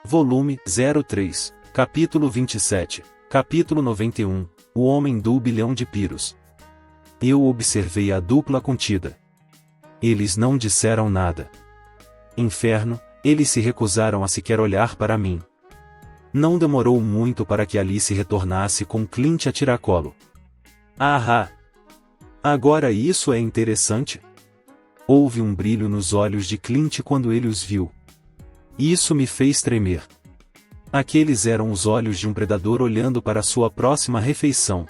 Volume 03, Capítulo 27, Capítulo 91, O Homem do Bilhão de Piros. Eu observei a dupla contida. Eles não disseram nada. Inferno, eles se recusaram a sequer olhar para mim. Não demorou muito para que Alice retornasse com Clint a tiracolo. Ah! Agora isso é interessante. Houve um brilho nos olhos de Clint quando ele os viu. Isso me fez tremer. Aqueles eram os olhos de um predador olhando para sua próxima refeição.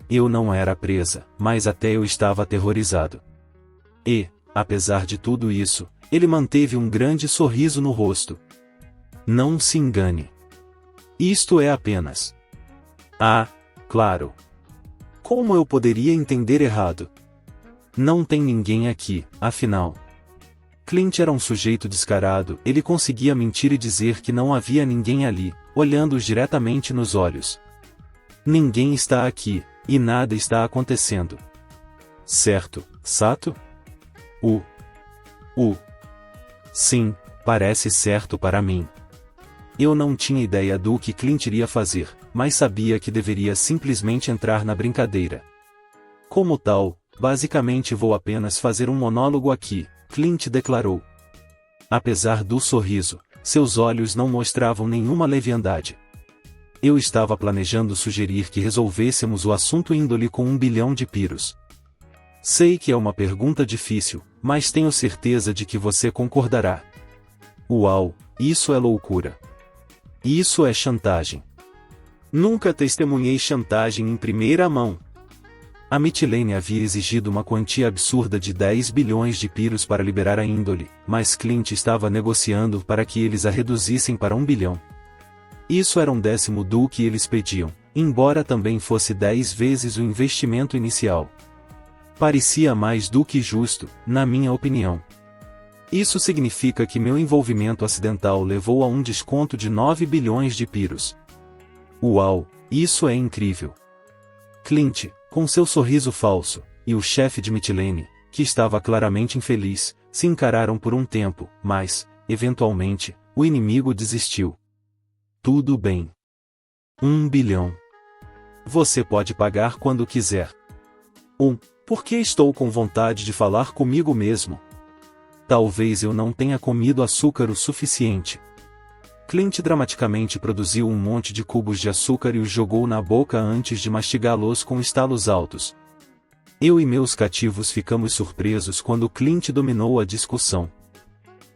Eu não era presa, mas até eu estava aterrorizado. E, apesar de tudo isso, ele manteve um grande sorriso no rosto. Não se engane. Isto é apenas... Ah, claro. Como eu poderia entender errado? Não tem ninguém aqui, afinal. Clint era um sujeito descarado, ele conseguia mentir e dizer que não havia ninguém ali, olhando-os diretamente nos olhos. Ninguém está aqui, e nada está acontecendo. Certo, Sato? Sim, parece certo para mim. Eu não tinha ideia do que Clint iria fazer, mas sabia que deveria simplesmente entrar na brincadeira. Como tal, basicamente vou apenas fazer um monólogo aqui, Clint declarou. Apesar do sorriso, seus olhos não mostravam nenhuma leviandade. Eu estava planejando sugerir que resolvêssemos o assunto índole com 1 bilhão de piros. Sei que é uma pergunta difícil, mas tenho certeza de que você concordará. Uau, isso é loucura. Isso é chantagem. Nunca testemunhei chantagem em primeira mão. A Mitilene havia exigido uma quantia absurda de 10 bilhões de piros para liberar a índole, mas Clint estava negociando para que eles a reduzissem para 1 bilhão. Isso era 1/10 do que eles pediam, embora também fosse 10 vezes o investimento inicial. Parecia mais do que justo, na minha opinião. Isso significa que meu envolvimento acidental levou a um desconto de 9 bilhões de piros. Uau, isso é incrível. Clint, com seu sorriso falso, e o chefe de Mitilene, que estava claramente infeliz, se encararam por um tempo, mas, eventualmente, o inimigo desistiu. Tudo bem. 1 bilhão. Você pode pagar quando quiser. Por que estou com vontade de falar comigo mesmo? Talvez eu não tenha comido açúcar o suficiente. Clint dramaticamente produziu um monte de cubos de açúcar e os jogou na boca antes de mastigá-los com estalos altos. Eu e meus cativos ficamos surpresos quando Clint dominou a discussão.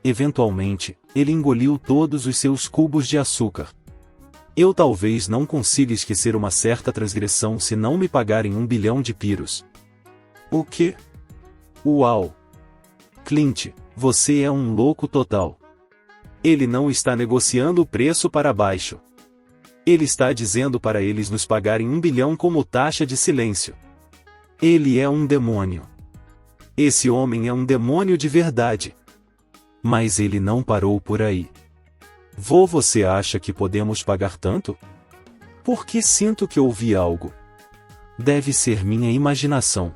Eventualmente, ele engoliu todos os seus cubos de açúcar. Eu talvez não consiga esquecer uma certa transgressão se não me pagarem 1 bilhão de piros. O quê? Uau! Clint, você é um louco total. Ele não está negociando o preço para baixo. Ele está dizendo para eles nos pagarem 1 bilhão como taxa de silêncio. Ele é um demônio. Esse homem é um demônio de verdade. Mas ele não parou por aí. Você acha que podemos pagar tanto? Porque sinto que ouvi algo. Deve ser minha imaginação.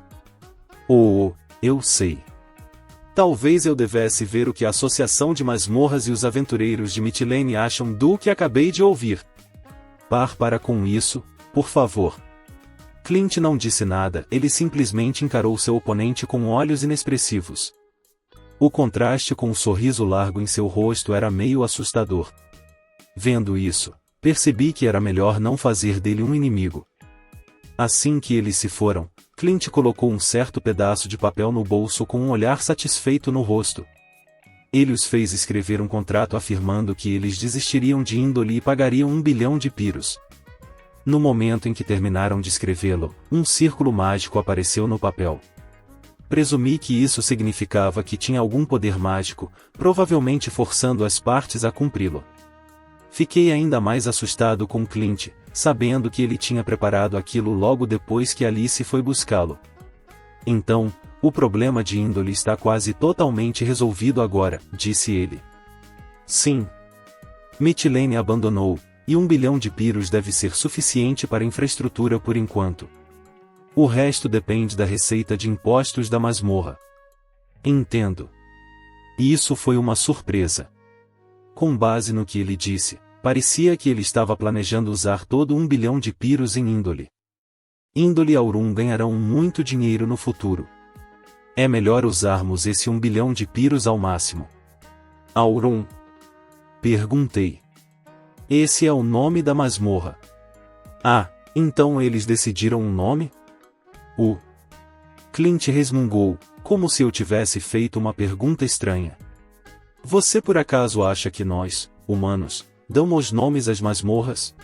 Eu sei. Talvez eu devesse ver o que a Associação de Masmorras e os Aventureiros de Mitilene acham do que acabei de ouvir. Para com isso, por favor. Clint não disse nada, ele simplesmente encarou seu oponente com olhos inexpressivos. O contraste com o sorriso largo em seu rosto era meio assustador. Vendo isso, percebi que era melhor não fazer dele um inimigo. Assim que eles se foram, Clint colocou um certo pedaço de papel no bolso com um olhar satisfeito no rosto. Ele os fez escrever um contrato afirmando que eles desistiriam de índole e pagariam 1 bilhão de piros. No momento em que terminaram de escrevê-lo, um círculo mágico apareceu no papel. Presumi que isso significava que tinha algum poder mágico, provavelmente forçando as partes a cumpri-lo. Fiquei ainda mais assustado com Clint, sabendo que ele tinha preparado aquilo logo depois que Alice foi buscá-lo. Então, o problema de índole está quase totalmente resolvido agora, disse ele. Sim. Mitilene abandonou, e 1 bilhão de piros deve ser suficiente para infraestrutura por enquanto. O resto depende da receita de impostos da masmorra. Entendo. E isso foi uma surpresa. Com base no que ele disse, parecia que ele estava planejando usar todo 1 bilhão de piros em Índole. Índole e Aurum ganharão muito dinheiro no futuro. É melhor usarmos esse 1 bilhão de piros ao máximo. Aurum? Perguntei. Esse é o nome da masmorra. Ah, então eles decidiram um nome? Clint resmungou, como se eu tivesse feito uma pergunta estranha. Você por acaso acha que nós, humanos, damos nomes às masmorras?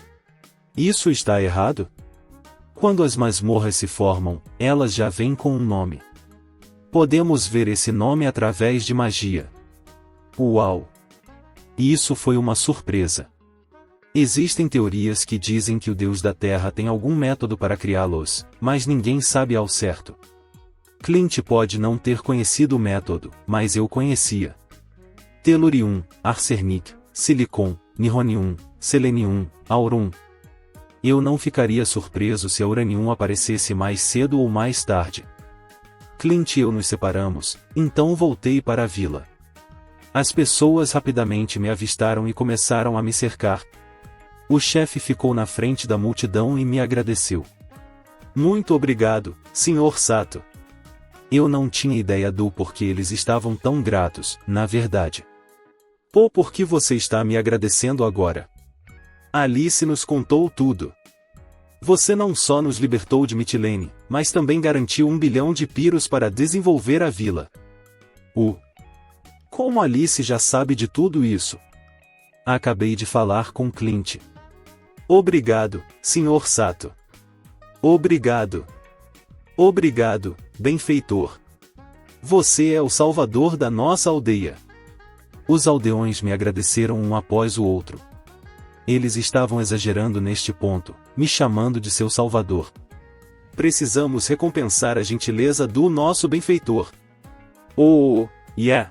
Isso está errado? Quando as masmorras se formam, elas já vêm com um nome. Podemos ver esse nome através de magia. Uau! Isso foi uma surpresa. Existem teorias que dizem que o Deus da Terra tem algum método para criá-los, mas ninguém sabe ao certo. Clint pode não ter conhecido o método, mas eu conhecia. Telurium, Arsenic, Silicon, Nihonium, Selenium, Aurum. Eu não ficaria surpreso se a Uranium aparecesse mais cedo ou mais tarde. Clint e eu nos separamos, então voltei para a vila. As pessoas rapidamente me avistaram e começaram a me cercar. O chefe ficou na frente da multidão e me agradeceu. Muito obrigado, Sr. Sato. Eu não tinha ideia do porquê eles estavam tão gratos, na verdade. Por que você está me agradecendo agora? Alice nos contou tudo. Você não só nos libertou de Mitilene, mas também garantiu 1 bilhão de piros para desenvolver a vila. Como Alice já sabe de tudo isso? Acabei de falar com Clint. Obrigado, Sr. Sato. Obrigado. Obrigado, benfeitor. Você é o salvador da nossa aldeia. Os aldeões me agradeceram um após o outro. Eles estavam exagerando neste ponto, me chamando de seu salvador. Precisamos recompensar a gentileza do nosso benfeitor. Yeah!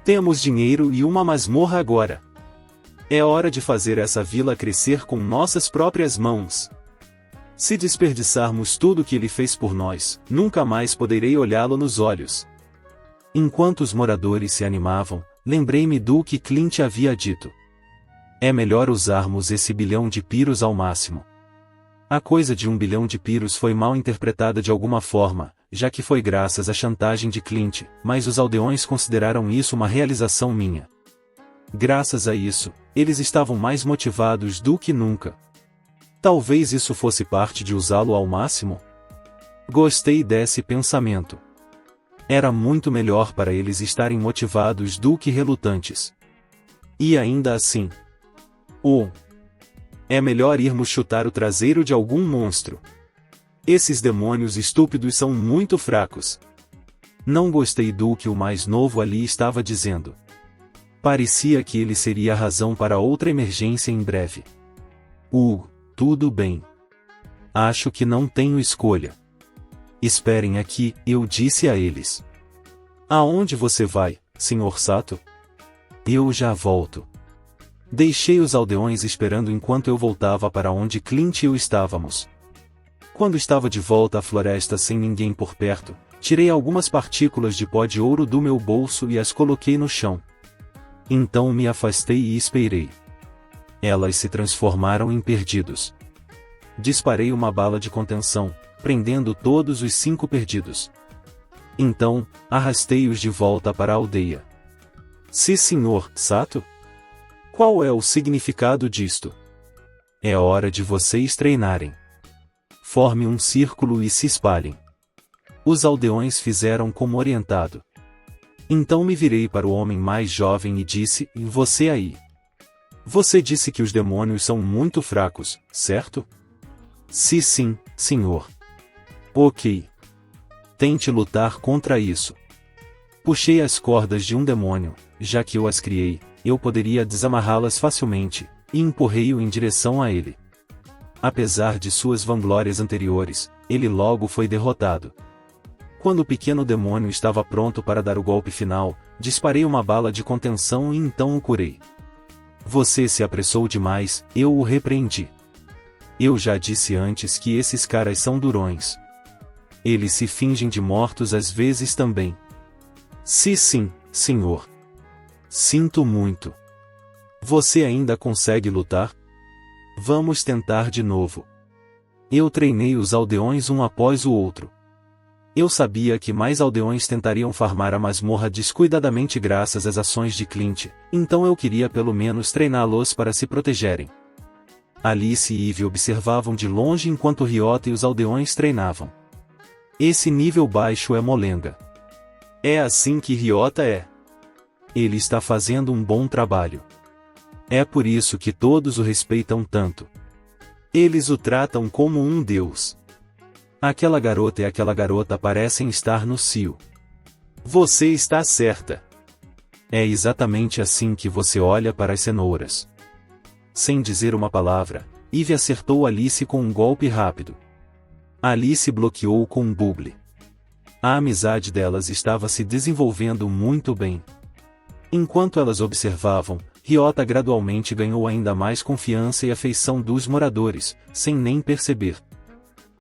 Temos dinheiro e uma masmorra agora. É hora de fazer essa vila crescer com nossas próprias mãos. Se desperdiçarmos tudo que ele fez por nós, nunca mais poderei olhá-lo nos olhos. Enquanto os moradores se animavam, lembrei-me do que Clint havia dito. É melhor usarmos esse bilhão de piros ao máximo. A coisa de 1 bilhão de piros foi mal interpretada de alguma forma, já que foi graças à chantagem de Clint, mas os aldeões consideraram isso uma realização minha. Graças a isso, eles estavam mais motivados do que nunca. Talvez isso fosse parte de usá-lo ao máximo? Gostei desse pensamento. Era muito melhor para eles estarem motivados do que relutantes. E ainda assim, é melhor irmos chutar o traseiro de algum monstro. Esses demônios estúpidos são muito fracos. Não gostei do que o mais novo ali estava dizendo. Parecia que ele seria a razão para outra emergência em breve. Tudo bem. Acho que não tenho escolha. Esperem aqui, eu disse a eles. Aonde você vai, Sr. Sato? Eu já volto. Deixei os aldeões esperando enquanto eu voltava para onde Clint e eu estávamos. Quando estava de volta à floresta sem ninguém por perto, tirei algumas partículas de pó de ouro do meu bolso e as coloquei no chão. Então me afastei e esperei. Elas se transformaram em perdidos. Disparei uma bala de contenção, prendendo todos os 5 perdidos. Então, arrastei-os de volta para a aldeia. Sim, Sr. Sato? Qual é o significado disto? É hora de vocês treinarem. Forme um círculo e se espalhem. Os aldeões fizeram como orientado. Então me virei para o homem mais jovem e disse, e você aí? Você disse que os demônios são muito fracos, certo? Sim, senhor. Ok. Tente lutar contra isso. Puxei as cordas de um demônio, já que eu as criei, eu poderia desamarrá-las facilmente, e empurrei-o em direção a ele. Apesar de suas vanglórias anteriores, ele logo foi derrotado. Quando o pequeno demônio estava pronto para dar o golpe final, disparei uma bala de contenção e então o curei. Você se apressou demais, eu o repreendi. Eu já disse antes que esses caras são durões. Eles se fingem de mortos às vezes também. Sim, senhor. Sinto muito. Você ainda consegue lutar? Vamos tentar de novo. Eu treinei os aldeões um após o outro. Eu sabia que mais aldeões tentariam farmar a masmorra descuidadamente graças às ações de Clint, então eu queria pelo menos treiná-los para se protegerem. Alice e Eve observavam de longe enquanto Ryota e os aldeões treinavam. Esse nível baixo é molenga. É assim que Ryota é. Ele está fazendo um bom trabalho. É por isso que todos o respeitam tanto. Eles o tratam como um deus. Aquela garota e aquela garota parecem estar no cio. Você está certa. É exatamente assim que você olha para as cenouras. Sem dizer uma palavra, Eve acertou Alice com um golpe rápido. Alice bloqueou com um buble. A amizade delas estava se desenvolvendo muito bem. Enquanto elas observavam, Ryota gradualmente ganhou ainda mais confiança e afeição dos moradores, sem nem perceber.